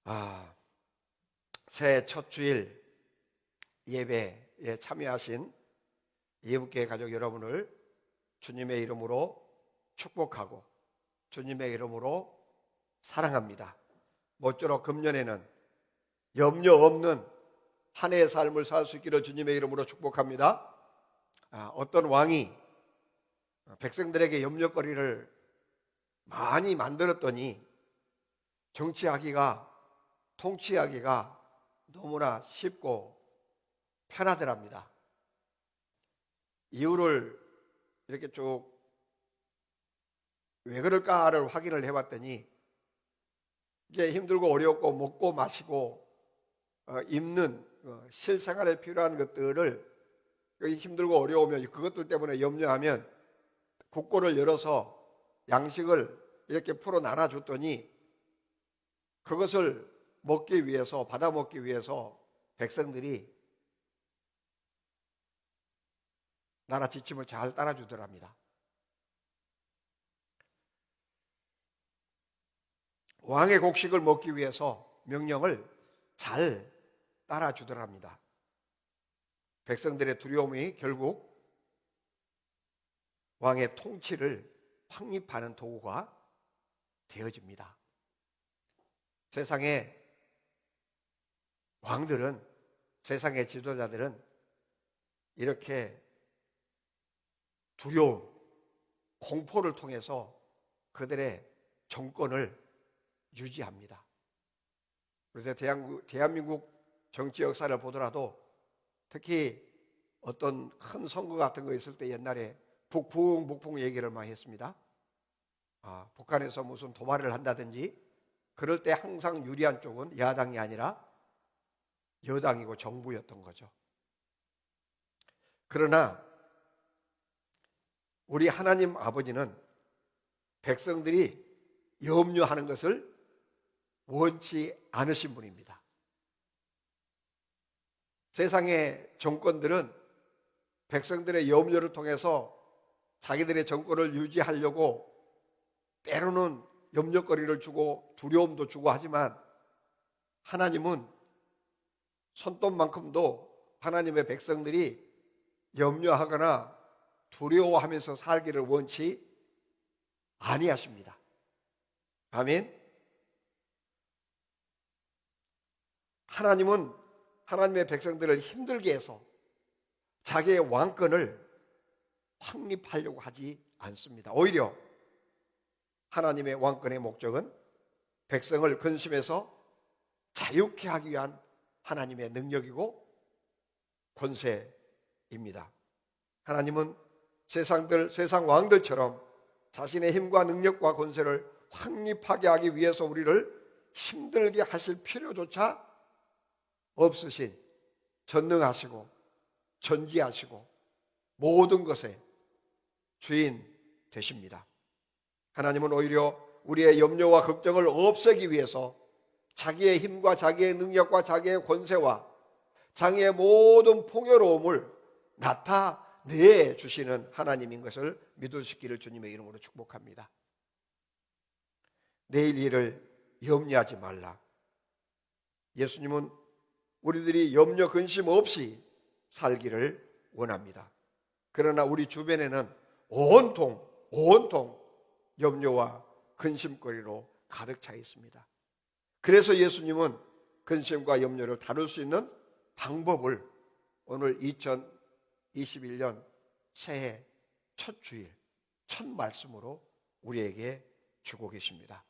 아, 새해 첫 주일 예배에 참여하신 예부교회 가족 여러분을 주님의 이름으로 축복하고 주님의 이름으로 사랑합니다. 모쪼록 금년에는 염려 없는 한 해의 삶을 살 수 있기를 주님의 이름으로 축복합니다. 어떤 왕이 백성들에게 염려거리를 많이 만들었더니 정치하기가 통치하기가 너무나 쉽고 편하더랍니다. 이유를 이렇게 쭉 왜 그럴까를 확인을 해봤더니 이제 힘들고 어렵고 먹고 마시고 입는 실생활에 필요한 것들을 힘들고 어려우면 그것들 때문에 염려하면 국고를 열어서 양식을 이렇게 풀어 나눠줬더니 그것을 먹기 위해서, 받아 먹기 위해서 백성들이 나라 지침을 잘 따라주더랍니다. 왕의 곡식을 먹기 위해서 명령을 잘 따라주더랍니다. 백성들의 두려움이 결국 왕의 통치를 확립하는 도구가 되어집니다. 세상의 왕들은, 세상의 지도자들은 이렇게 두려움, 공포를 통해서 그들의 정권을 유지합니다. 그래서 대한민국 정치 역사를 보더라도 특히 어떤 큰 선거 같은 거 있을 때 옛날에 북풍 얘기를 많이 했습니다. 북한에서 무슨 도발을 한다든지 그럴 때 항상 유리한 쪽은 야당이 아니라 여당이고 정부였던 거죠. 그러나 우리 하나님 아버지는 백성들이 염려하는 것을 원치 않으신 분입니다. 세상의 정권들은 백성들의 염려를 통해서 자기들의 정권을 유지하려고 때로는 염려거리를 주고 두려움도 주고 하지만 하나님은 손톱만큼도 하나님의 백성들이 염려하거나 두려워하면서 살기를 원치 아니하십니다. 아멘. 하나님은 하나님의 백성들을 힘들게 해서 자기의 왕권을 확립하려고 하지 않습니다. 오히려 하나님의 왕권의 목적은 백성을 근심에서 자유케 하기 위한 하나님의 능력이고 권세입니다. 하나님은 세상 왕들처럼 자신의 힘과 능력과 권세를 확립하게 하기 위해서 우리를 힘들게 하실 필요조차 없으신 전능하시고 전지하시고 모든 것의 주인 되십니다. 하나님은 오히려 우리의 염려와 걱정을 없애기 위해서 자기의 힘과 자기의 능력과 자기의 권세와 자기의 모든 풍요로움을 나타내 주시는 하나님인 것을 믿으시기를 주님의 이름으로 축복합니다. 내일 일을 염려하지 말라. 예수님은 우리들이 염려 근심 없이 살기를 원합니다. 그러나 우리 주변에는 온통 염려와 근심거리로 가득 차 있습니다. 그래서 예수님은 근심과 염려를 다룰 수 있는 방법을 오늘 2021년 새해 첫 주일 첫 말씀으로 우리에게 주고 계십니다.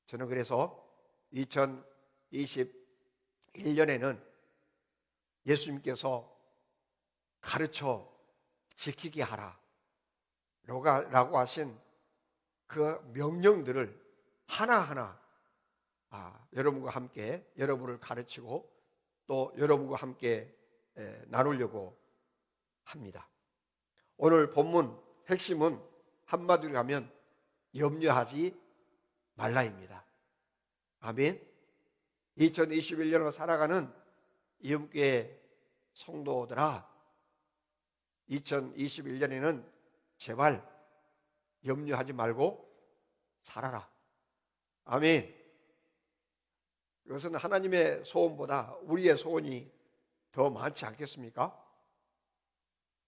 저는 그래서 2021년에는 예수님께서 가르쳐 지키게 하라 라고 하신 그 명령들을 하나하나 여러분과 함께 여러분을 가르치고 또 여러분과 함께 나누려고 합니다. 오늘 본문 핵심은 한마디로 하면 염려하지 말라입니다. 아멘. 2021년을 살아가는 이음교회 성도들아, 2021년에는 제발 염려하지 말고 살아라. 아멘. 이것은 하나님의 소원보다 우리의 소원이 더 많지 않겠습니까?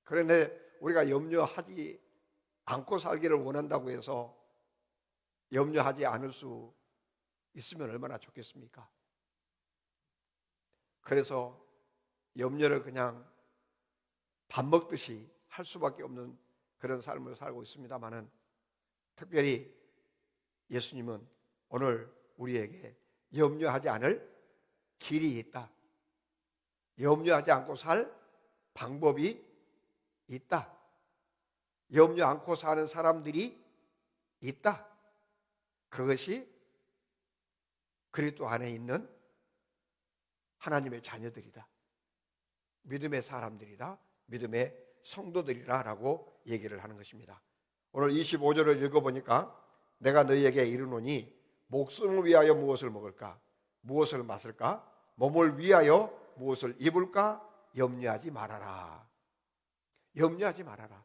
그런데 우리가 염려하지 않고 살기를 원한다고 해서 염려하지 않을 수 있으면 얼마나 좋겠습니까? 그래서 염려를 그냥 밥 먹듯이 할 수밖에 없는 그런 삶을 살고 있습니다만은, 특별히 예수님은 오늘 우리에게 염려하지 않을 길이 있다, 염려하지 않고 살 방법이 있다, 염려 않고 사는 사람들이 있다. 그것이 그리스도 안에 있는 하나님의 자녀들이다, 믿음의 사람들이다, 믿음의 성도들이라 라고 얘기를 하는 것입니다. 오늘 25절을 읽어보니까 내가 너희에게 이르노니 목숨을 위하여 무엇을 먹을까, 무엇을 마실까, 몸을 위하여 무엇을 입을까 염려하지 말아라. 염려하지 말아라.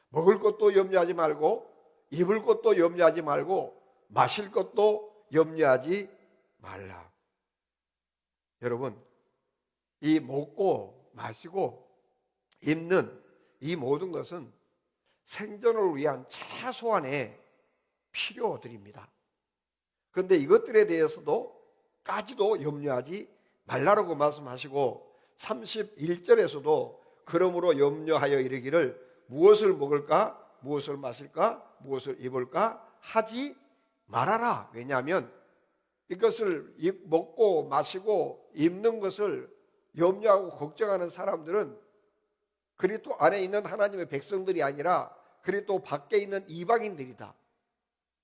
먹을 것도 염려하지 말고, 입을 것도 염려하지 말고, 마실 것도 염려하지 말라. 여러분, 이 먹고 마시고 입는 이 모든 것은 생존을 위한 최소한의 필요들입니다. 그런데 이것들에 대해서도 염려하지 말라라고 말씀하시고, 31절에서도 그러므로 염려하여 이르기를 무엇을 먹을까, 무엇을 마실까, 무엇을 입을까 하지 말아라. 왜냐하면 이것을 먹고 마시고 입는 것을 염려하고 걱정하는 사람들은 그리스도 안에 있는 하나님의 백성들이 아니라 그리스도 밖에 있는 이방인들이다.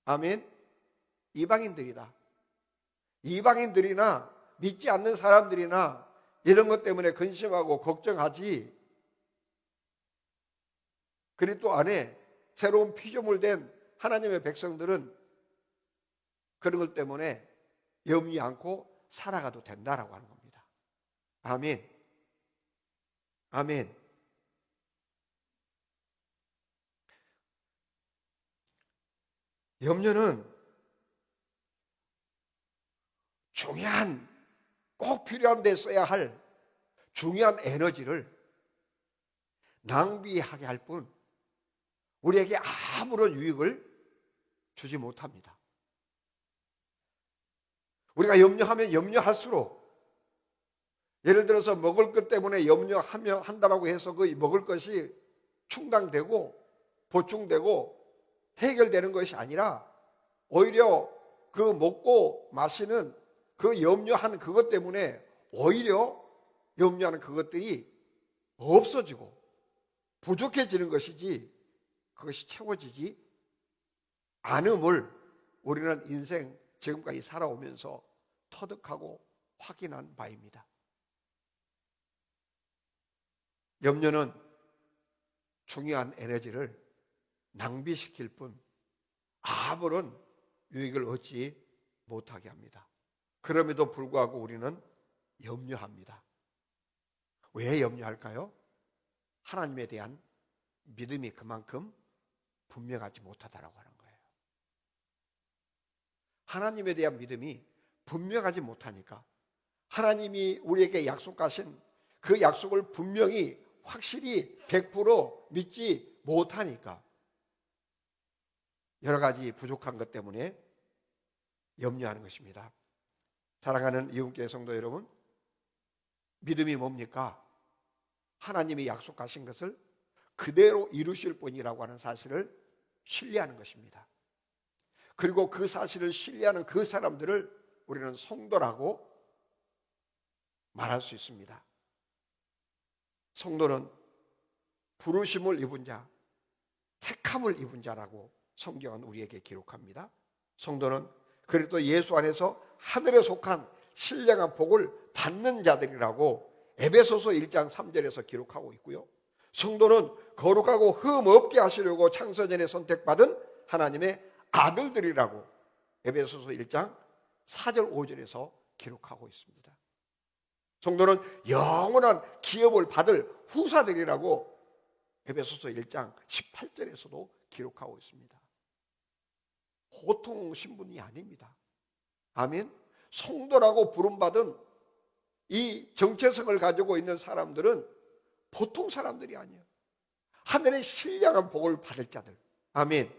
아멘. 이방인들이다. 이방인들이나 믿지 않는 사람들이나 이런 것 때문에 근심하고 걱정하지, 그리스도 안에 새로운 피조물 된 하나님의 백성들은 그런 것 때문에 염려 않고 살아가도 된다라고 하는 겁니다. 아멘. 아멘. 염려는 중요한, 꼭 필요한 데 써야 할 중요한 에너지를 낭비하게 할 뿐 우리에게 아무런 유익을 주지 못합니다. 우리가 염려하면 염려할수록, 예를 들어서 먹을 것 때문에 한다고 해서 그 먹을 것이 충당되고 보충되고 해결되는 것이 아니라 오히려 그 먹고 마시는 그 염려하는 그것 때문에 오히려 염려하는 그것들이 없어지고 부족해지는 것이지 그것이 채워지지 않음을 우리는 인생 지금까지 살아오면서 터득하고 확인한 바입니다. 염려는 중요한 에너지를 낭비시킬 뿐 아무런 유익을 얻지 못하게 합니다. 그럼에도 불구하고 우리는 염려합니다. 왜 염려할까요? 하나님에 대한 믿음이 그만큼 분명하지 못하다라고 하는 거예요. 하나님에 대한 믿음이 분명하지 못하니까, 하나님이 우리에게 약속하신 그 약속을 분명히 확실히 100% 믿지 못하니까 여러 가지 부족한 것 때문에 염려하는 것입니다. 사랑하는 이웃교회 성도 여러분, 믿음이 뭡니까? 하나님이 약속하신 것을 그대로 이루실 분이라고 하는 사실을 신뢰하는 것입니다. 그리고 그 사실을 신뢰하는 그 사람들을 우리는 성도라고 말할 수 있습니다. 성도는 부르심을 입은 자, 택함을 입은 자라고 성경은 우리에게 기록합니다. 성도는 그리스도 예수 안에서 하늘에 속한 신령한 복을 받는 자들이라고 에베소서 1장 3절에서 기록하고 있고요. 성도는 거룩하고 흠 없게 하시려고 창세전에 선택받은 하나님의 아들들이라고 에베소서 1장 4절 5절에서 기록하고 있습니다. 성도는 영원한 기업을 받을 후사들이라고 에베소서 1장 18절에서도 기록하고 있습니다. 보통 신분이 아닙니다. 아멘. 성도라고 부름받은 이 정체성을 가지고 있는 사람들은 보통 사람들이 아니에요. 하늘의 신령한 복을 받을 자들. 아멘.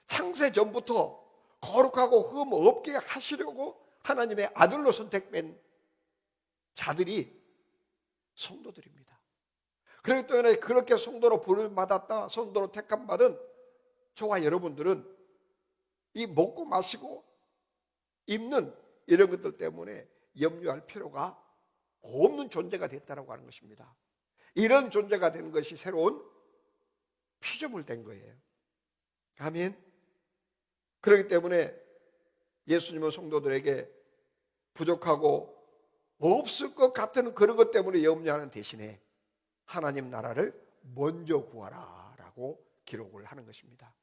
창세 전부터 거룩하고 흠 없게 하시려고 하나님의 아들로 선택된 자들이 성도들입니다. 그렇기 때문에 그렇게 성도로 부름받았다, 성도로 택함받은 저와 여러분들은 이 먹고 마시고 입는 이런 것들 때문에 염려할 필요가 없는 존재가 됐다고 하는 것입니다. 이런 존재가 된 것이 새로운 피조물 된 거예요. 아멘. 그렇기 때문에 예수님은 성도들에게 부족하고 없을 것 같은 그런 것 때문에 염려하는 대신에 하나님 나라를 먼저 구하라 라고 기록을 하는 것입니다.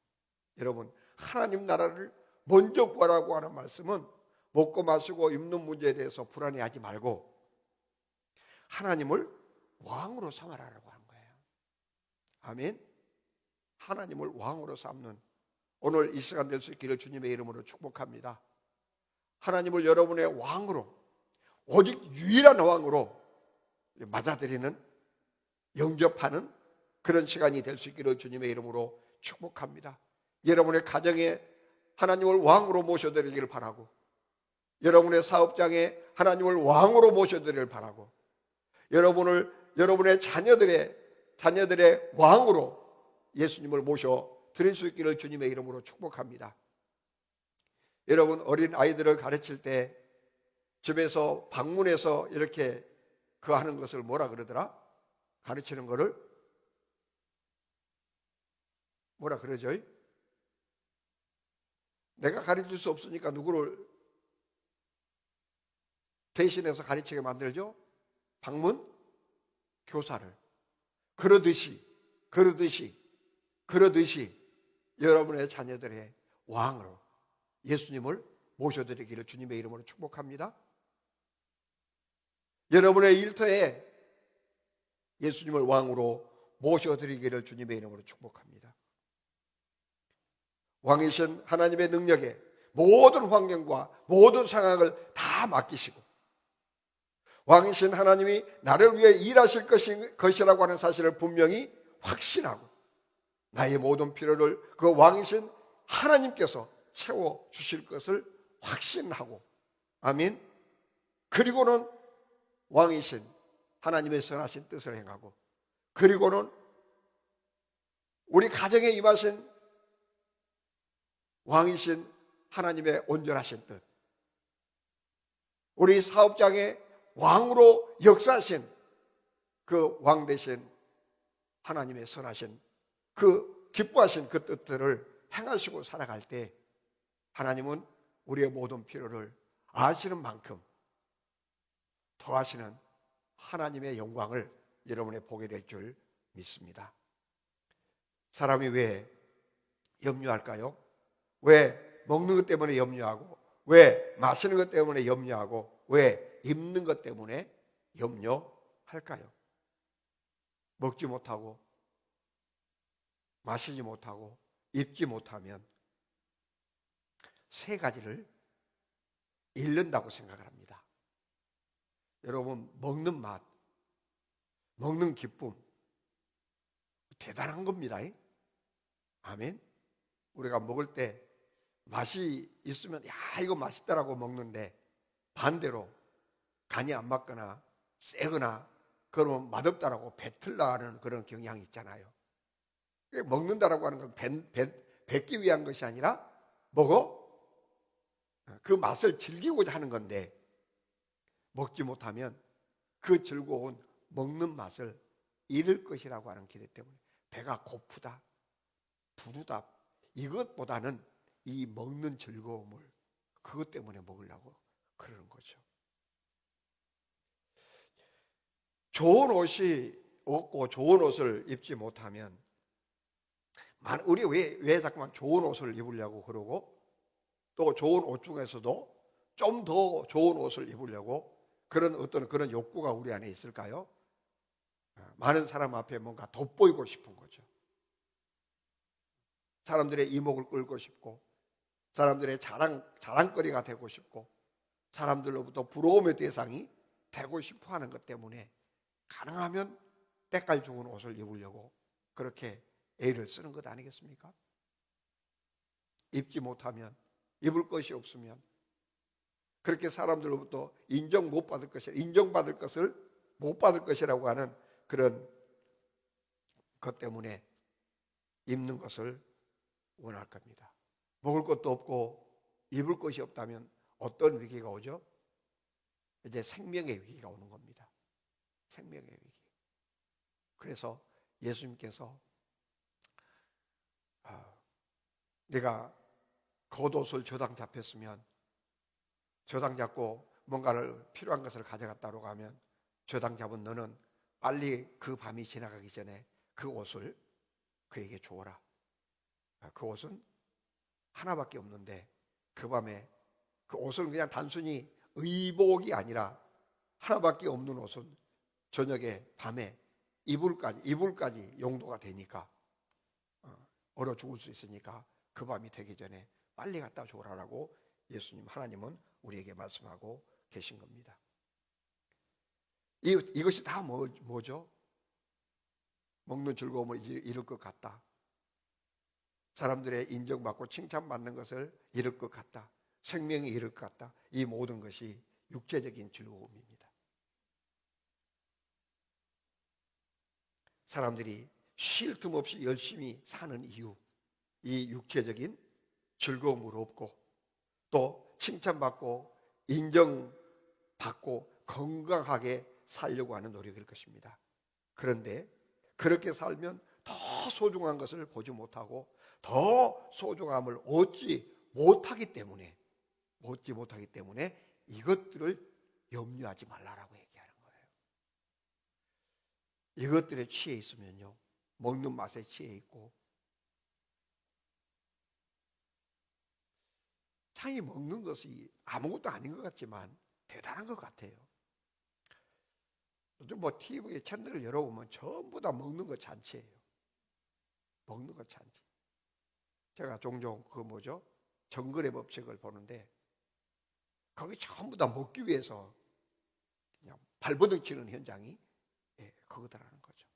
여러분, 하나님 나라를 먼저 구하라고 하는 말씀은 먹고 마시고 입는 문제에 대해서 불안해하지 말고 하나님을 왕으로 삼아라라고 하는 거예요. 아멘. 하나님을 왕으로 삼는 오늘 이 시간 될 수 있기를 주님의 이름으로 축복합니다. 하나님을 여러분의 왕으로, 오직 유일한 왕으로 맞아들이는, 영접하는 그런 시간이 될 수 있기를 주님의 이름으로 축복합니다. 여러분의 가정에 하나님을 왕으로 모셔드리기를 바라고, 여러분의 사업장에 하나님을 왕으로 모셔드리기를 바라고, 여러분의 자녀들의 왕으로 예수님을 모셔 드릴 수 있기를 주님의 이름으로 축복합니다. 여러분, 어린 아이들을 가르칠 때 집에서 방문해서 이렇게 그 하는 것을 뭐라 그러더라? 가르치는 거를 뭐라 그러죠? 내가 가르칠 수 없으니까 누구를 대신해서 가르치게 만들죠? 방문 교사를. 그러듯이 여러분의 자녀들의 왕으로 예수님을 모셔드리기를 주님의 이름으로 축복합니다. 여러분의 일터에 예수님을 왕으로 모셔드리기를 주님의 이름으로 축복합니다. 왕이신 하나님의 능력에 모든 환경과 모든 상황을 다 맡기시고, 왕이신 하나님이 나를 위해 일하실 것이라고 하는 사실을 분명히 확신하고, 나의 모든 필요를 그 왕이신 하나님께서 채워주실 것을 확신하고, 아멘. 그리고는 왕이신 하나님의 선하신 뜻을 행하고, 그리고는 우리 가정에 임하신 왕이신 하나님의 온전하신 뜻, 우리 사업장에 왕으로 역사하신 그 왕 되신 하나님의 선하신 그 기뻐하신 그 뜻들을 행하시고 살아갈 때 하나님은 우리의 모든 필요를 아시는 만큼 더하시는 하나님의 영광을 여러분이 보게 될 줄 믿습니다. 사람이 왜 염려할까요? 왜 먹는 것 때문에 염려하고, 왜 마시는 것 때문에 염려하고, 왜 입는 것 때문에 염려할까요? 먹지 못하고 마시지 못하고 입지 못하면 세 가지를 잃는다고 생각을 합니다. 여러분, 먹는 맛, 먹는 기쁨 대단한 겁니다. 아멘. 우리가 먹을 때 맛이 있으면 야 이거 맛있다라고 먹는데, 반대로 간이 안 맞거나 세거나 그러면 맛없다라고 뱉으려는 그런 경향이 있잖아요. 먹는다라고 하는 건 뱉기 위한 것이 아니라 그 맛을 즐기고자 하는 건데, 먹지 못하면 그 즐거운 먹는 맛을 잃을 것이라고 하는 기대 때문에 배가 고프다, 부르다, 이것보다는 이 먹는 즐거움을 그것 때문에 먹으려고 그러는 거죠. 좋은 옷이 없고 좋은 옷을 입지 못하면, 우리 왜 자꾸만 좋은 옷을 입으려고 그러고, 또 좋은 옷 중에서도 좀 더 좋은 옷을 입으려고 그런 어떤 그런 욕구가 우리 안에 있을까요? 많은 사람 앞에 뭔가 돋보이고 싶은 거죠. 사람들의 이목을 끌고 싶고, 사람들의 자랑거리가 되고 싶고 사람들로부터 부러움의 대상이 되고 싶어 하는 것 때문에 가능하면 때깔 좋은 옷을 입으려고 그렇게 애를 쓰는 것 아니겠습니까? 입지 못하면, 입을 것이 없으면 그렇게 사람들로부터 인정받을 것을 못 받을 것이라고 하는 그런 것 때문에 입는 것을 원할 겁니다. 먹을 것도 없고 입을 것이 없다면 어떤 위기가 오죠? 이제 생명의 위기가 오는 겁니다. 생명의 위기. 그래서 예수님께서 내가 겉옷을 저당 잡혔으면 저당 잡고 뭔가를 필요한 것을 가져갔다고 하면 저당 잡은 너는 빨리 그 밤이 지나가기 전에 그 옷을 그에게 주어라. 그 옷은 하나밖에 없는데 그 밤에 그 옷은 그냥 단순히 의복이 아니라 하나밖에 없는 옷은 저녁에 밤에 이불까지 용도가 되니까 얼어 죽을 수 있으니까 그 밤이 되기 전에 빨리 갖다 줘라라고 예수님 하나님은 우리에게 말씀하고 계신 겁니다. 이것이 다 뭐죠? 먹는 즐거움을 잃을 것 같다. 사람들의 인정받고 칭찬받는 것을 잃을 것 같다. 생명이 잃을 것 같다. 이 모든 것이 육체적인 즐거움입니다. 사람들이 쉴 틈 없이 열심히 사는 이유, 이 육체적인 즐거움으로 없고 또 칭찬받고 인정받고 건강하게 살려고 하는 노력일 것입니다. 그런데 그렇게 살면 더 소중한 것을 보지 못하고 더 소중함을 얻지 못하기 때문에 이것들을 염려하지 말라라고 얘기하는 거예요. 이것들에 취해 있으면요, 먹는 맛에 취해 있고 참이 먹는 것이 아무것도 아닌 것 같지만 대단한 것 같아요. 요즘 TV에 채널을 열어보면 전부 다 먹는 거 잔치예요. 먹는 거 잔치. 제가 종종 정글의 법칙을 보는데 거기 전부 다 먹기 위해서 그냥 발버둥 치는 현장이 그거다라는 거죠.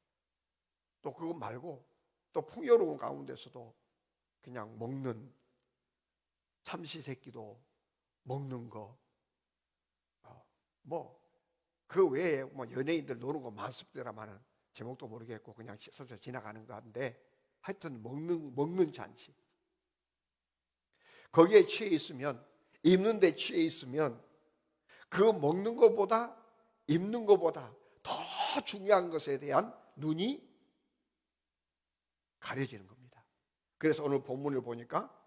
또 그거 말고 또 풍요로운 가운데서도 그냥 먹는 참치새끼도 먹는 거, 그 외에 연예인들 노는 거 많습니다만은 제목도 모르겠고 그냥 스쳐 지나가는 건데 하여튼 먹는 잔치. 거기에 취해 있으면, 입는 데 취해 있으면 그 먹는 것보다 입는 것보다 더 중요한 것에 대한 눈이 가려지는 겁니다. 그래서 오늘 본문을 보니까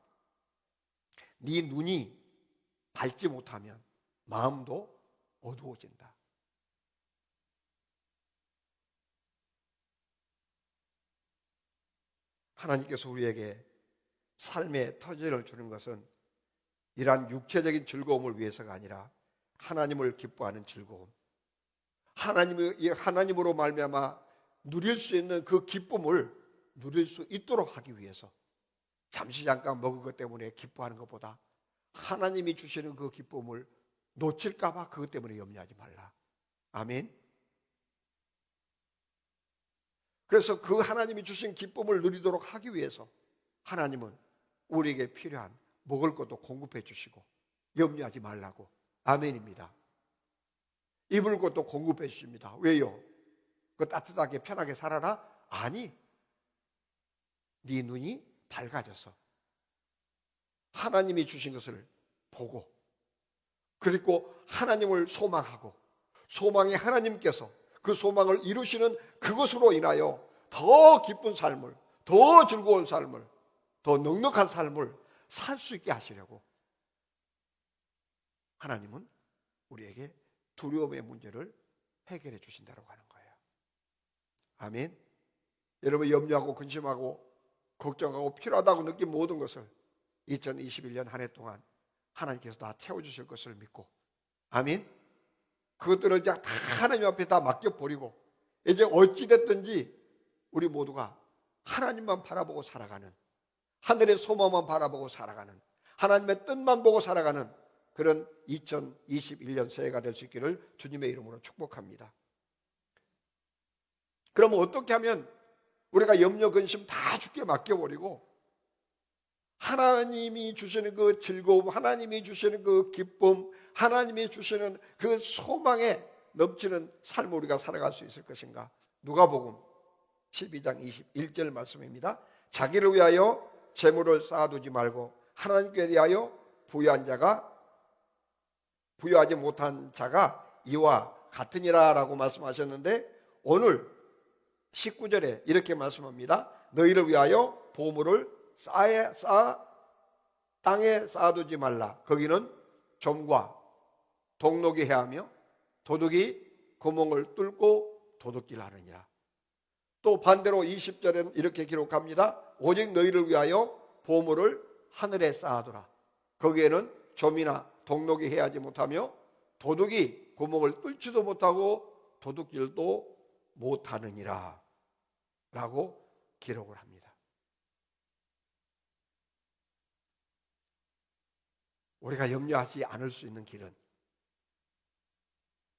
네 눈이 밝지 못하면 마음도 어두워진다. 하나님께서 우리에게 삶의 터전을 주는 것은 이러한 육체적인 즐거움을 위해서가 아니라 하나님을 기뻐하는 즐거움, 하나님으로 말미암아 누릴 수 있는 그 기쁨을 누릴 수 있도록 하기 위해서 잠시 잠깐 먹은 것 때문에 기뻐하는 것보다 하나님이 주시는 그 기쁨을 놓칠까 봐 그것 때문에 염려하지 말라. 아멘. 그래서 그 하나님이 주신 기쁨을 누리도록 하기 위해서 하나님은 우리에게 필요한 먹을 것도 공급해 주시고 염려하지 말라고. 아멘입니다. 입을 것도 공급해 주십니다. 왜요? 그 따뜻하게 편하게 살아라? 아니, 네 눈이 밝아져서 하나님이 주신 것을 보고 그리고 하나님을 소망하고 소망의 하나님께서 그 소망을 이루시는 그것으로 인하여 더 기쁜 삶을, 더 즐거운 삶을, 더 넉넉한 삶을 살 수 있게 하시려고 하나님은 우리에게 두려움의 문제를 해결해 주신다고 하는 거예요. 아멘. 여러분 염려하고 근심하고 걱정하고 필요하다고 느낀 모든 것을 2021년 한 해 동안 하나님께서 다 채워주실 것을 믿고 아멘. 그것들을 이제 다 하나님 앞에 다 맡겨버리고 이제 어찌됐든지 우리 모두가 하나님만 바라보고 살아가는, 하늘의 소망만 바라보고 살아가는, 하나님의 뜻만 보고 살아가는 그런 2021년 새해가 될 수 있기를 주님의 이름으로 축복합니다. 그러면 어떻게 하면 우리가 염려, 근심 다 주께 맡겨버리고 하나님이 주시는 그 즐거움, 하나님이 주시는 그 기쁨, 하나님이 주시는 그 소망에 넘치는 삶을 우리가 살아갈 수 있을 것인가? 누가복음 12장 21절 말씀입니다. 자기를 위하여 재물을 쌓아두지 말고 하나님께 대하여 부유하지 못한 자가 이와 같으니라 라고 말씀하셨는데, 오늘 19절에 이렇게 말씀합니다. 너희를 위하여 보물을 땅에 쌓아두지 말라. 거기는 점과 동록이 해하며 도둑이 구멍을 뚫고 도둑질 하느니라. 또 반대로 20절에는 이렇게 기록합니다. 오직 너희를 위하여 보물을 하늘에 쌓아두라. 거기에는 점이나 동록이 해하지 못하며 도둑이 구멍을 뚫지도 못하고 도둑질도 못하느니라 라고 기록을 합니다. 우리가 염려하지 않을 수 있는 길은,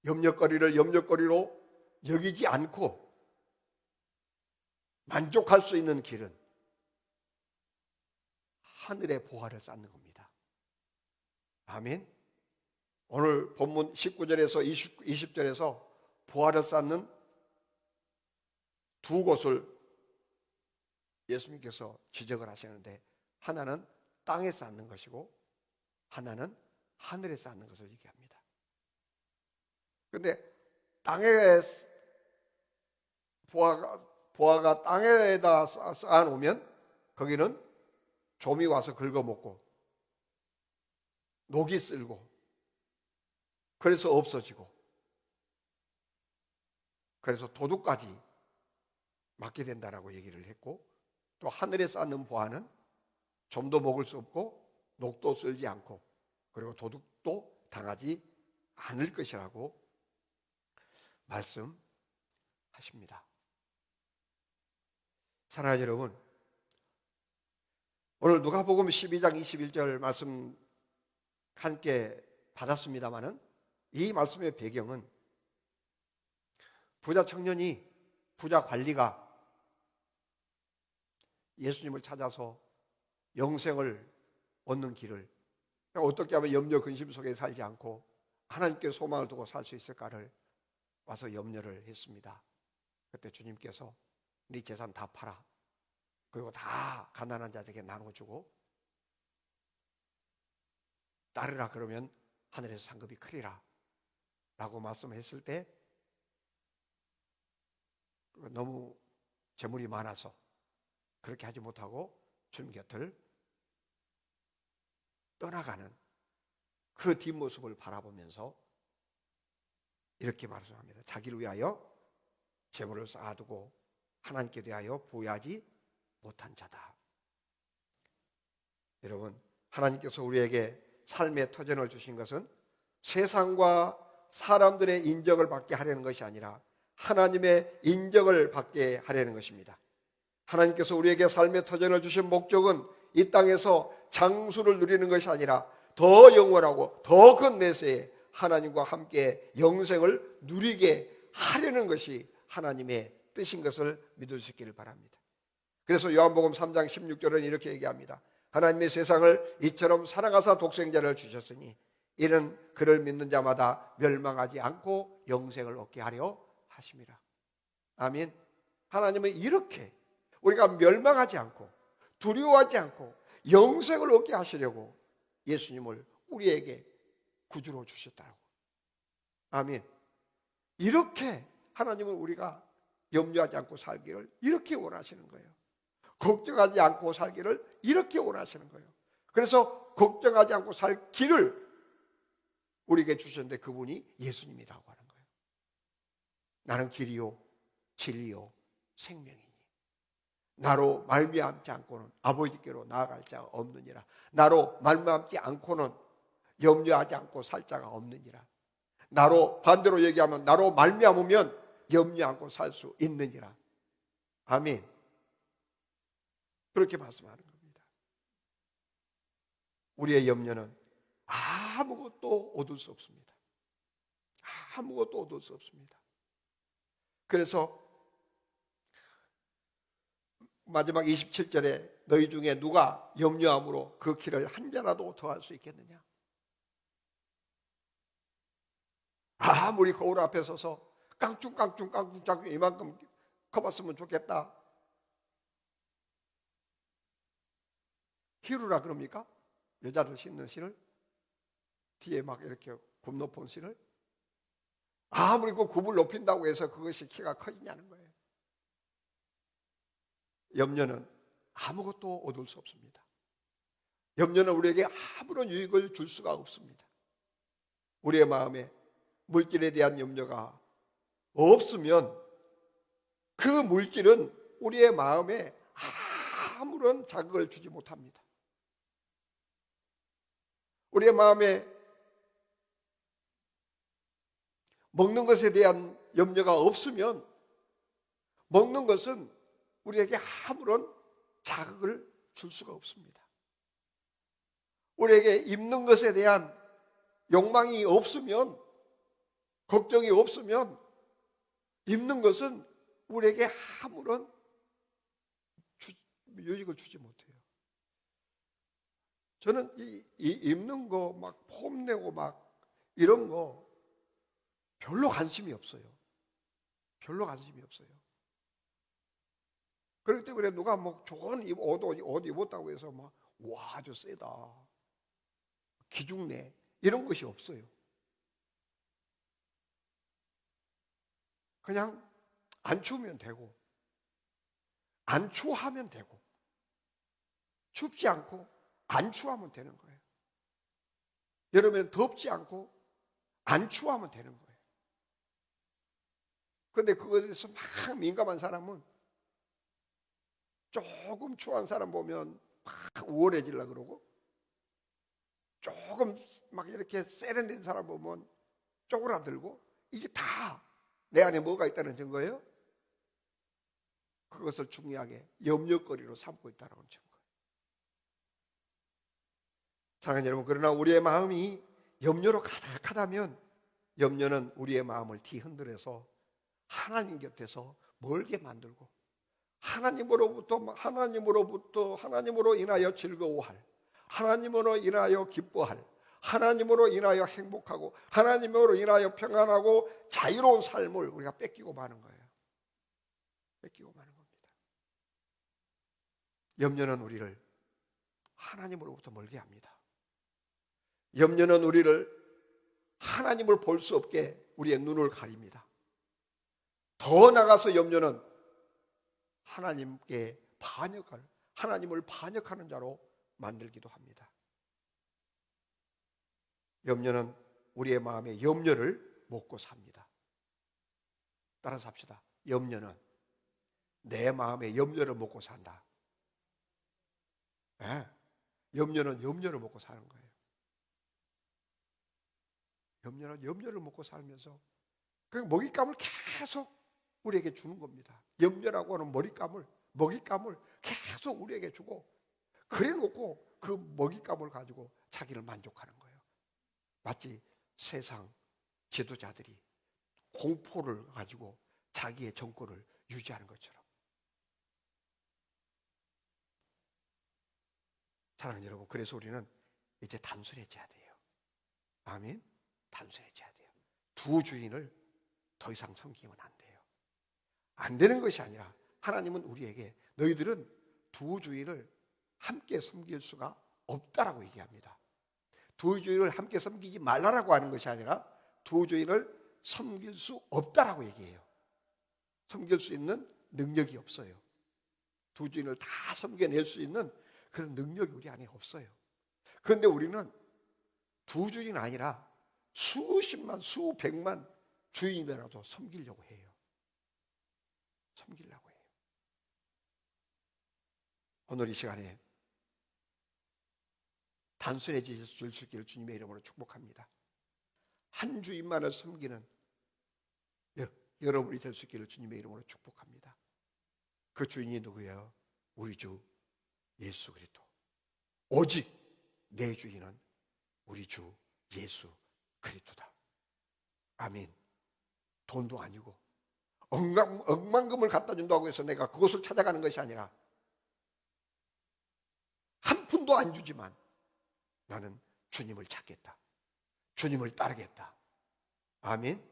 염려거리를 염려거리로 여기지 않고 만족할 수 있는 길은 하늘의 보화를 쌓는 겁니다. 아멘. 오늘 본문 19절에서 20절에서 보화를 쌓는 두 곳을 예수님께서 지적을 하시는데, 하나는 땅에 쌓는 것이고 하나는 하늘에 쌓는 것을 얘기합니다. 그런데 땅에 보화가 땅에다 쌓아놓으면 거기는 좀이 와서 긁어먹고 녹이 쓸고 그래서 없어지고, 그래서 도둑까지 맞게 된다라고 얘기를 했고, 또 하늘에 쌓는 보화는 좀도 먹을 수 없고 녹도 쓸지 않고 그리고 도둑도 당하지 않을 것이라고 말씀하십니다. 사랑하는 여러분, 오늘 누가복음 12장 21절 말씀 함께 받았습니다마는 이 말씀의 배경은 부자 청년이, 부자 관리가 예수님을 찾아서 영생을 얻는 길을, 어떻게 하면 염려 근심 속에 살지 않고 하나님께 소망을 두고 살 수 있을까를 와서 염려를 했습니다. 그때 주님께서 네 재산 다 팔아, 그리고 다 가난한 자들에게 나눠주고 따르라, 그러면 하늘에서 상급이 크리라 라고 말씀했을 때, 너무 재물이 많아서 그렇게 하지 못하고 주님 곁을 떠나가는 그 뒷모습을 바라보면서 이렇게 말씀합니다. 자기를 위하여 재물을 쌓아두고 하나님께 대하여 부유하지 못한 자다. 여러분, 하나님께서 우리에게 삶의 터전을 주신 것은 세상과 사람들의 인정을 받게 하려는 것이 아니라 하나님의 인정을 받게 하려는 것입니다. 하나님께서 우리에게 삶의 터전을 주신 목적은 이 땅에서 장수를 누리는 것이 아니라 더 영원하고 더 큰 내세에 하나님과 함께 영생을 누리게 하려는 것이 하나님의 뜻인 것을 믿을 수 있기를 바랍니다. 그래서 요한복음 3장 16절은 이렇게 얘기합니다. 하나님의 세상을 이처럼 사랑하사 독생자를 주셨으니 이는 그를 믿는 자마다 멸망하지 않고 영생을 얻게 하려 하심이라. 아멘. 하나님은 이렇게 우리가 멸망하지 않고 두려워하지 않고 영생을 얻게 하시려고 예수님을 우리에게 구주로 주셨다고. 아멘. 이렇게 하나님은 우리가 염려하지 않고 살기를 이렇게 원하시는 거예요. 걱정하지 않고 살기를 이렇게 원하시는 거예요. 그래서 걱정하지 않고 살 길을 우리에게 주셨는데 그분이 예수님이라고 하는 거예요. 나는 길이요 진리요 생명이니 나로 말미암지 않고는 아버지께로 나아갈 자가 없느니라. 나로 말미암지 않고는 염려하지 않고 살 자가 없느니라. 나로, 반대로 얘기하면 나로 말미암으면 염려 않고 살 수 있느니라. 아멘. 그렇게 말씀하는 겁니다. 우리의 염려는 아무것도 얻을 수 없습니다. 아무것도 얻을 수 없습니다. 그래서 마지막 27절에 너희 중에 누가 염려함으로 그 길을 한 자라도 더할 수 있겠느냐? 아무리 거울 앞에 서서 깡충깡충 이만큼 커봤으면 좋겠다. 히루라 그럽니까? 여자들 신는 신을? 뒤에 막 이렇게 굽 높은 신을? 아무리 그 굽을 높인다고 해서 그것이 키가 커지냐는 거예요. 염려는 아무것도 얻을 수 없습니다. 염려는 우리에게 아무런 유익을 줄 수가 없습니다. 우리의 마음에 물질에 대한 염려가 없으면 그 물질은 우리의 마음에 아무런 자극을 주지 못합니다. 우리의 마음에 먹는 것에 대한 염려가 없으면 먹는 것은 우리에게 아무런 자극을 줄 수가 없습니다. 우리에게 입는 것에 대한 욕망이 없으면, 걱정이 없으면 입는 것은 우리에게 아무런 유익을 주지 못해요. 저는 이 입는 거 막 폼내고 막 이런 거 별로 관심이 없어요. 별로 관심이 없어요. 그렇기 때문에 누가 뭐 좋은 옷 입었다고 해서 막 와 아주 세다, 기죽네 이런 것이 없어요. 그냥 안 추우면 되고, 안 추하면 되고, 춥지 않고 안 추하면 되는 거예요. 여름에는 덥지 않고 안 추하면 되는 거예요. 그런데 그것에 대해서 막 민감한 사람은 조금 추한 사람 보면 막 우월해지려고 그러고, 조금 막 이렇게 세련된 사람 보면 쪼그라들고, 이게 다 내 안에 뭐가 있다는 증거예요? 그것을 중요하게 염려거리로 삼고 있다는 증거예요. 사랑하는 여러분, 그러나 우리의 마음이 염려로 가득하다면 염려는 우리의 마음을 뒤흔들어서 하나님 곁에서 멀게 만들고 하나님으로 인하여 즐거워할, 하나님으로 인하여 기뻐할, 하나님으로 인하여 행복하고 하나님으로 인하여 평안하고 자유로운 삶을 우리가 뺏기고 마는 거예요. 뺏기고 마는 겁니다. 염려는 우리를 하나님으로부터 멀게 합니다. 염려는 우리를 하나님을 볼 수 없게 우리의 눈을 가립니다. 더 나아가서 염려는 하나님을 반역하는 자로 만들기도 합니다. 염려는 우리의 마음에 염려를 먹고 삽니다. 따라서 합시다. 염려는 내 마음에 염려를 먹고 산다. 네. 염려는 염려를 먹고 사는 거예요. 염려는 염려를 먹고 살면서 그 먹잇감을 계속 우리에게 주는 겁니다. 염려라고 하는 먹잇감을 계속 우리에게 주고, 그래 놓고 그 먹잇감을 가지고 자기를 만족하는 거예요. 마치 세상 지도자들이 공포를 가지고 자기의 정권을 유지하는 것처럼. 사랑하는 여러분, 그래서 우리는 이제 단순해져야 돼요. 아멘. 단순해져야 돼요. 두 주인을 더 이상 섬기면 안 돼요. 안 되는 것이 아니라 하나님은 우리에게 너희들은 두 주인을 함께 섬길 수가 없다라고 얘기합니다. 두 주인을 함께 섬기지 말라라고 하는 것이 아니라 두 주인을 섬길 수 없다라고 얘기해요. 섬길 수 있는 능력이 없어요. 두 주인을 다 섬겨낼 수 있는 그런 능력이 우리 안에 없어요. 그런데 우리는 두 주인 아니라 수십만, 수백만 주인이라도 섬기려고 해요. 섬기려고 해요. 오늘 이 시간에 단순해질 수 있기를 주님의 이름으로 축복합니다. 한 주인만을 섬기는 여러분이 될 수 있기를 주님의 이름으로 축복합니다. 그 주인이 누구예요? 우리 주 예수 그리스도. 오직 내 주인은 우리 주 예수 그리스도다. 아멘. 돈도 아니고 억만금을 갖다 준다고 해서 내가 그것을 찾아가는 것이 아니라 한 푼도 안 주지만 나는 주님을 찾겠다. 주님을 따르겠다. 아멘.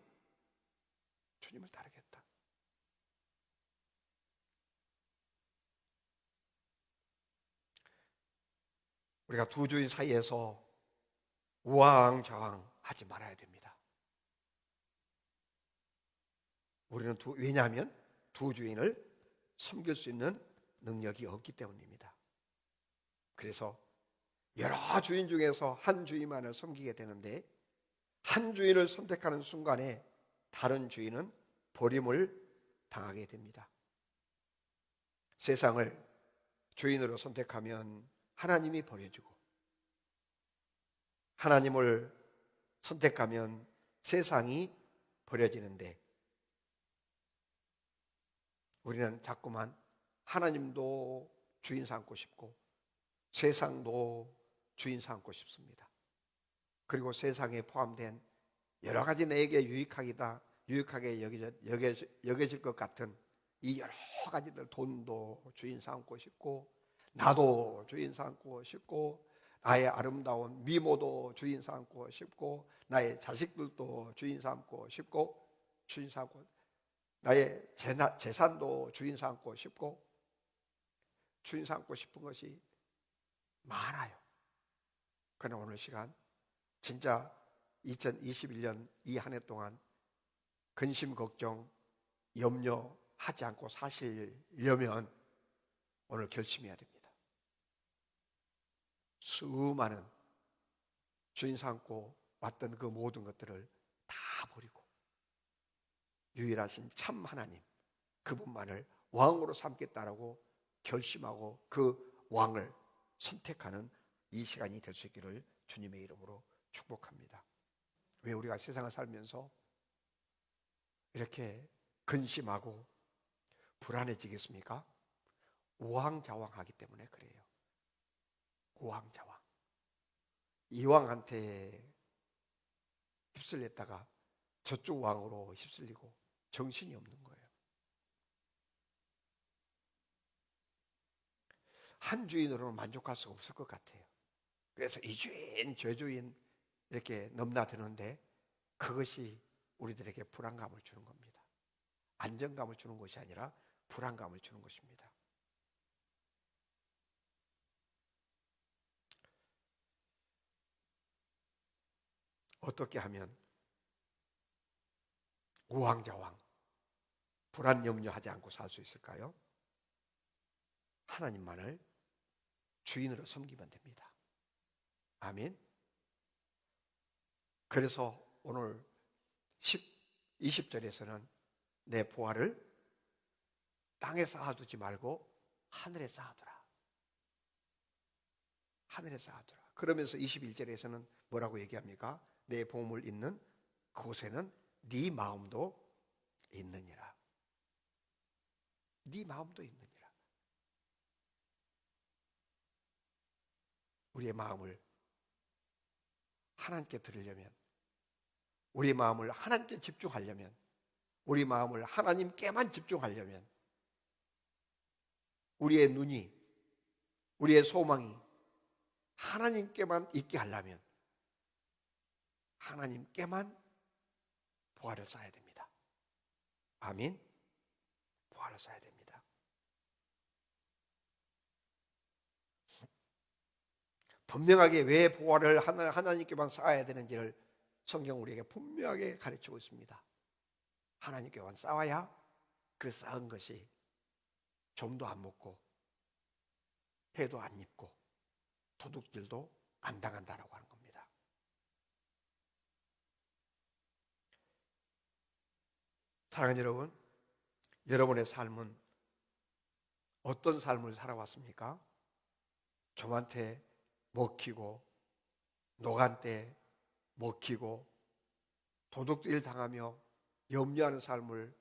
주님을 따르겠다. 우리가 두 주인 사이에서 우왕좌왕 하지 말아야 됩니다. 우리는 왜냐하면 두 주인을 섬길 수 있는 능력이 없기 때문입니다. 그래서 여러 주인 중에서 한 주인만을 섬기게 되는데 한 주인을 선택하는 순간에 다른 주인은 버림을 당하게 됩니다. 세상을 주인으로 선택하면 하나님이 버려지고 하나님을 선택하면 세상이 버려지는데 우리는 자꾸만 하나님도 주인 삼고 싶고 세상도 주인 삼고 싶습니다. 그리고 세상에 포함된 여러 가지 내게 유익하게 여겨질 것 같은 이 여러 가지들, 돈도 주인 삼고 싶고 나도 주인 삼고 싶고 나의 아름다운 미모도 주인 삼고 싶고 나의 자식들도 주인 삼고 싶고 주인 삼고 나의 재산도 주인 삼고 싶고 주인 삼고 싶은 것이 많아요. 그러나 오늘 시간 진짜 2021년 이 한 해 동안 근심 걱정 염려하지 않고 사시려면 오늘 결심해야 됩니다. 수많은 주인 삼고 왔던 그 모든 것들을 다 버리고 유일하신 참 하나님 그분만을 왕으로 삼겠다라고 결심하고 그 왕을 선택하는 이 시간이 될 수 있기를 주님의 이름으로 축복합니다. 왜 우리가 세상을 살면서 이렇게 근심하고 불안해지겠습니까? 우왕좌왕하기 때문에 그래요. 우왕좌왕. 이 왕한테 휩쓸렸다가 저쪽 왕으로 휩쓸리고 정신이 없는 거예요. 한 주인으로는 만족할 수가 없을 것 같아요. 그래서 이 주인 저 주인 이렇게 넘나드는데 그것이 우리들에게 불안감을 주는 겁니다. 안정감을 주는 것이 아니라 불안감을 주는 것입니다. 어떻게 하면 우왕좌왕 불안 염려하지 않고 살 수 있을까요? 하나님만을 주인으로 섬기면 됩니다. 아멘. 그래서 오늘 20절에서는 내 보화를 땅에 쌓아두지 말고 하늘에 쌓아두라. 하늘에 쌓아두라. 그러면서 21절에서는 뭐라고 얘기합니까? 내 보물 있는 그곳에는 네 마음도 있느니라. 네 마음도 있느니라. 우리의 마음을 하나님께 드리려면, 우리 마음을 하나님께 집중하려면, 우리 마음을 하나님께만 집중하려면, 우리의 눈이, 우리의 소망이 하나님께만 있게 하려면 하나님께만 보화를 쌓아야 됩니다. 아멘. 보화를 쌓아야 됩니다. 분명하게 왜 보화를 하나님께만 쌓아야 되는지를 성경 우리에게 분명하게 가르치고 있습니다. 하나님께만 쌓아야 그 쌓은 것이 점도 안 먹고 해도 안 입고 도둑질도 안 당한다라고 하는 겁니다. 사랑하는 여러분, 여러분의 삶은 어떤 삶을 살아왔습니까? 저한테 먹히고 노간때 먹히고 도둑질 당하며 염려하는 삶을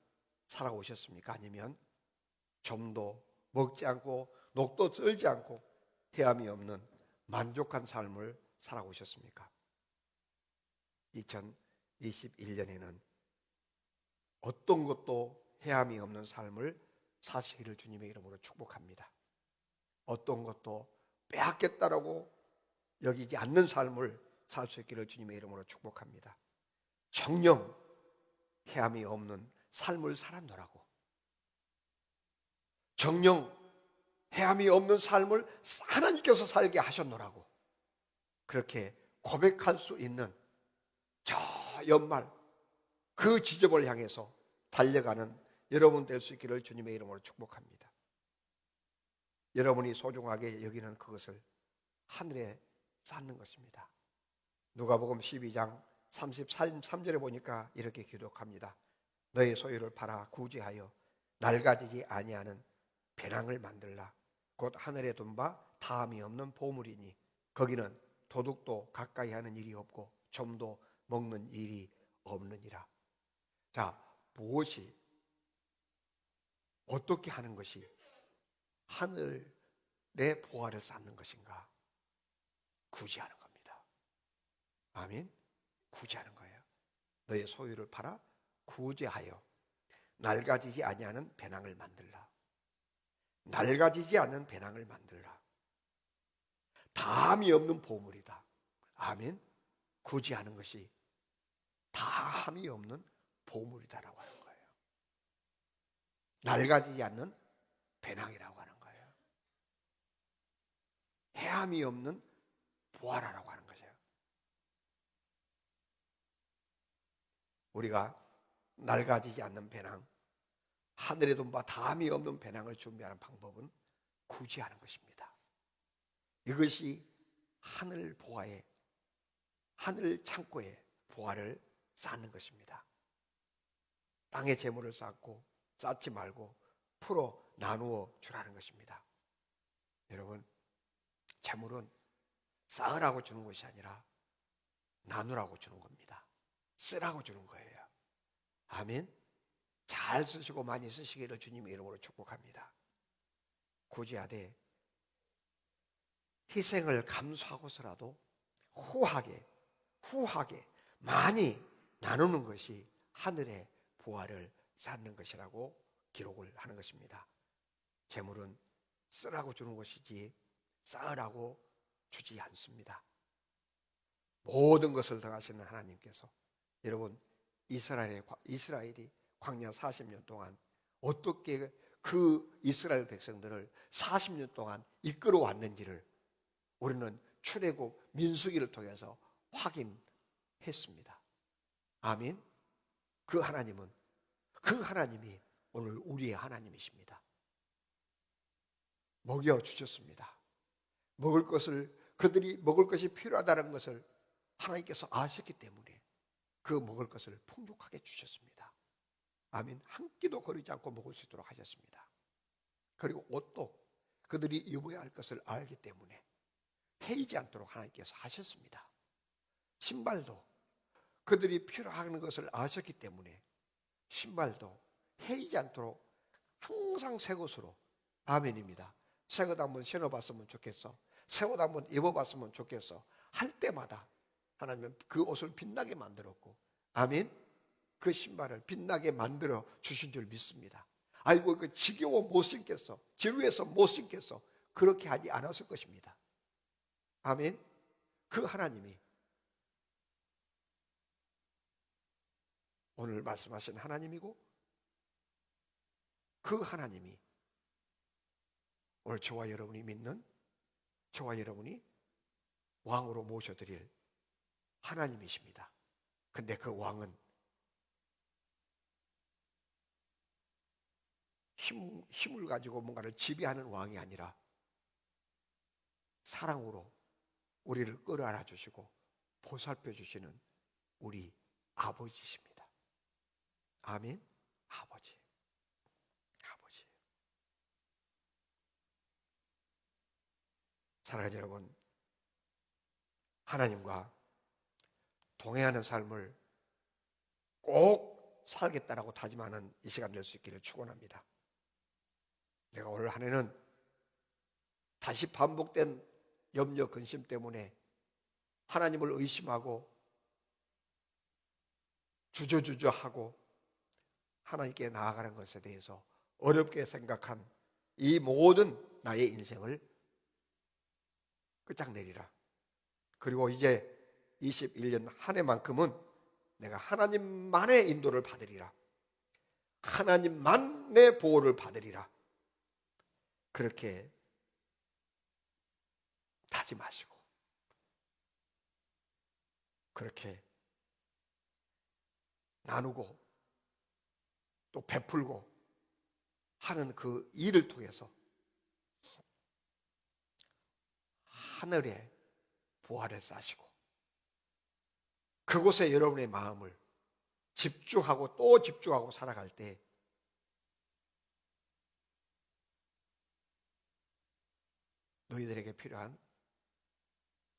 살아오셨습니까? 아니면 점도 먹지 않고 녹도 썰지 않고 헤함이 없는 만족한 삶을 살아오셨습니까? 2021년에는 어떤 것도 해함이 없는 삶을 사시기를 주님의 이름으로 축복합니다. 어떤 것도 빼앗겠다라고 여기지 않는 삶을 살 수 있기를 주님의 이름으로 축복합니다. 정녕 해함이 없는 삶을 살았노라고, 정녕 해함이 없는 삶을 하나님께서 살게 하셨노라고, 그렇게 고백할 수 있는 저 연말 그 지점을 향해서 달려가는 여러분 될 수 있기를 주님의 이름으로 축복합니다. 여러분이 소중하게 여기는 그것을 하늘에 쌓는 것입니다. 누가복음 12장 33절에 보니까 이렇게 기록합니다. 너의 소유를 팔아 구제하여 낡아지지 아니하는 배낭을 만들라. 곧 하늘에 둔 바 다함이 없는 보물이니 거기는 도둑도 가까이 하는 일이 없고 점도 먹는 일이 없느니라. 자, 무엇이 어떻게 하는 것이 하늘의 보화를 쌓는 것인가? 구제하는 겁니다. 아멘. 구제하는 거예요. 너의 소유를 팔아 구제하여 낡아지지 아니하는 배낭을 만들라. 낡아지지 않는 배낭을 만들라. 다함이 없는 보물이다. 아멘. 구제하는 것이 다함이 없는 보물이다라고 하는 거예요. 낡아지지 않는 배낭이라고 하는 거예요. 해함이 없는 보화라고 하는 거죠. 우리가 낡아지지 않는 배낭, 하늘에 둔 바 다함이 없는 배낭을 준비하는 방법은 구제하는 것입니다. 이것이 하늘 보화에, 하늘 창고에 보화를 쌓는 것입니다. 땅에 재물을 쌓지 말고 풀어 나누어 주라는 것입니다. 여러분, 재물은 쌓으라고 주는 것이 아니라 나누라고 주는 겁니다. 쓰라고 주는 거예요. 아멘. 잘 쓰시고 많이 쓰시기를 주님의 이름으로 축복합니다. 구제하되 희생을 감수하고서라도 후하게 많이 나누는 것이 하늘의 보화를 쌓는 것이라고 기록을 하는 것입니다. 재물은 쓰라고 주는 것이지 쌓으라고 주지 않습니다. 모든 것을 더하시는 하나님께서, 여러분, 이스라엘이 광야 40년 동안 어떻게 그 이스라엘 백성들을 40년 동안 이끌어 왔는지를 우리는 출애굽 민수기를 통해서 확인했습니다. 아멘. 그 하나님이 오늘 우리의 하나님이십니다. 먹여 주셨습니다. 그들이 먹을 것이 필요하다는 것을 하나님께서 아셨기 때문에 그 먹을 것을 풍족하게 주셨습니다. 아멘. 한 끼도 거르지 않고 먹을 수 있도록 하셨습니다. 그리고 옷도 그들이 입어야 할 것을 알기 때문에 헤이지 않도록 하나님께서 하셨습니다. 신발도 그들이 필요한 것을 아셨기 때문에 신발도 헤이지 않도록 항상 새 것으로, 아멘입니다. 새 것 한번 신어봤으면 좋겠어, 새 옷 한번 입어봤으면 좋겠어 할 때마다 하나님은 그 옷을 빛나게 만들었고, 아멘. 그 신발을 빛나게 만들어 주신 줄 믿습니다. 아이고, 그 지겨워 못 신겠어, 지루해서 못 신겠어, 그렇게 하지 않았을 것입니다. 아멘. 그 하나님이 오늘 말씀하신 하나님이고, 그 하나님이 오늘 저와 여러분이 믿는, 저와 여러분이 왕으로 모셔드릴 하나님이십니다. 근데 그 왕은 힘을 가지고 뭔가를 지배하는 왕이 아니라 사랑으로 우리를 끌어안아 주시고 보살펴 주시는 우리 아버지십니다. 아멘. 아버지. 사랑하는 여러분, 하나님과 동행하는 삶을 꼭 살겠다라고 다짐하는 이 시간 될 수 있기를 축원합니다. 내가 올 한 해는 다시 반복된 염려 근심 때문에 하나님을 의심하고 주저주저하고 하나님께 나아가는 것에 대해서 어렵게 생각한 이 모든 나의 인생을 끝장내리라. 그리고 이제 21년 한 해만큼은 내가 하나님만의 인도를 받으리라. 하나님만의 보호를 받으리라. 그렇게 다짐하시고 그렇게 나누고 또 베풀고 하는 그 일을 통해서 하늘에 보화를 쌓으시고 그곳에 여러분의 마음을 집중하고 또 집중하고 살아갈 때 너희들에게 필요한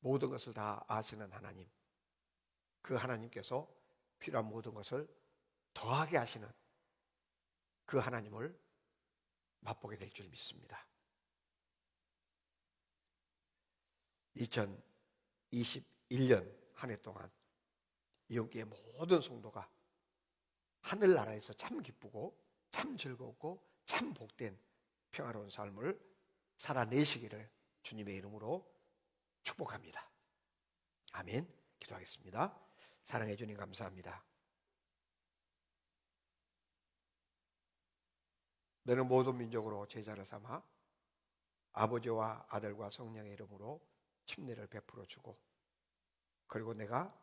모든 것을 다 아시는 하나님, 그 하나님께서 필요한 모든 것을 더하게 하시는 그 하나님을 맛보게 될 줄 믿습니다. 2021년 한 해 동안 이온교회 모든 성도가 하늘나라에서 참 기쁘고 참 즐겁고 참 복된 평화로운 삶을 살아내시기를 주님의 이름으로 축복합니다. 아멘. 기도하겠습니다. 사랑해 주님 감사합니다. 너는 모든 민족으로 제자를 삼아 아버지와 아들과 성령의 이름으로 침례를 베풀어 주고 그리고 내가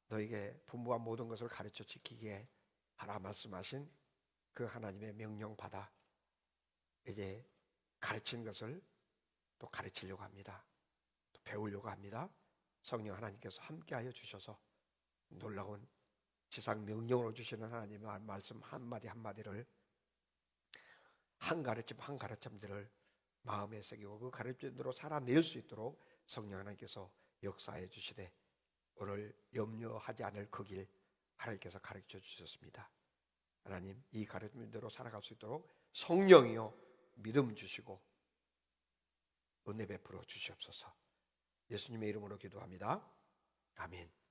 너에게 분부한 모든 것을 가르쳐 지키게 하라 말씀하신 그 하나님의 명령 받아 이제 가르친 것을 또 가르치려고 합니다. 또 배우려고 합니다. 성령 하나님께서 함께하여 주셔서 놀라운 지상 명령으로 주시는 하나님의 말씀 한마디 한마디를 한 가르침 한 가르침들을 마음에 새기고 그 가르침대로 살아낼 수 있도록 성령 하나님께서 역사해 주시되 오늘 염려하지 않을 그 길 하나님께서 가르쳐 주셨습니다. 하나님 이 가르침대로 살아갈 수 있도록 성령이여 믿음 주시고 은혜 베풀어 주시옵소서. 예수님의 이름으로 기도합니다. 아멘.